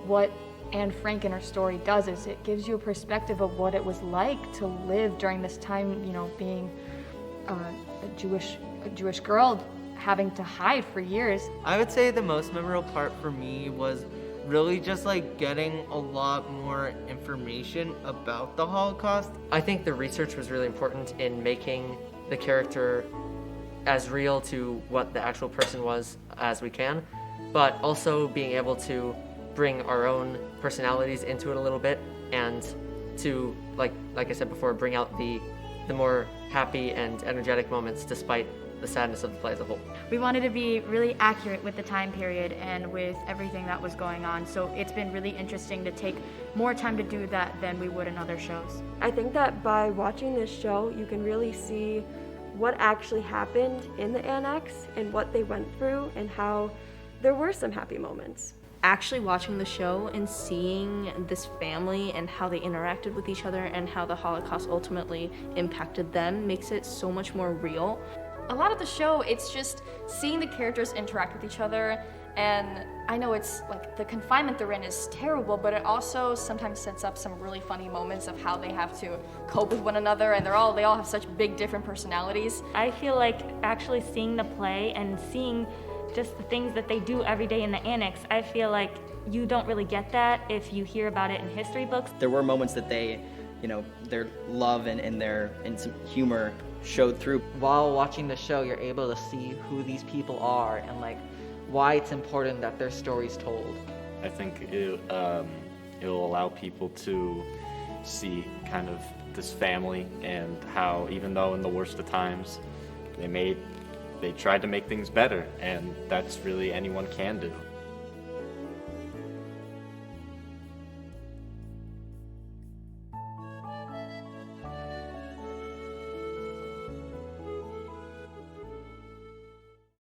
what Anne Frank in her story does is it gives you a perspective of what it was like to live during this time, you know, being a Jewish girl having to hide for years. I would say the most memorable part for me was really just like getting a lot more information about the Holocaust. I think the research was really important in making the character as real to what the actual person was as we can, but also being able to bring our own personalities into it a little bit and to, like I said before, bring out the more happy and energetic moments despite the sadness of the play as a whole. We wanted to be really accurate with the time period and with everything that was going on, so it's been really interesting to take more time to do that than we would in other shows. I think that by watching this show, you can really see what actually happened in the annex and what they went through and how there were some happy moments. Actually watching the show and seeing this family and how they interacted with each other and how the Holocaust ultimately impacted them makes it so much more real. A lot of the show, it's just seeing the characters interact with each other, and I know it's like the confinement they're in is terrible, but it also sometimes sets up some really funny moments of how they have to cope with one another, and they all have such big different personalities. I feel like actually seeing the play and seeing just the things that they do every day in the annex, I feel like you don't really get that if you hear about it in history books. There were moments that they, their love and some humor showed through. While watching the show, you're able to see who these people are and like why it's important that their story's told. I think it'll allow people to see kind of this family and how even though in the worst of times they tried to make things better, and that's really anyone can do.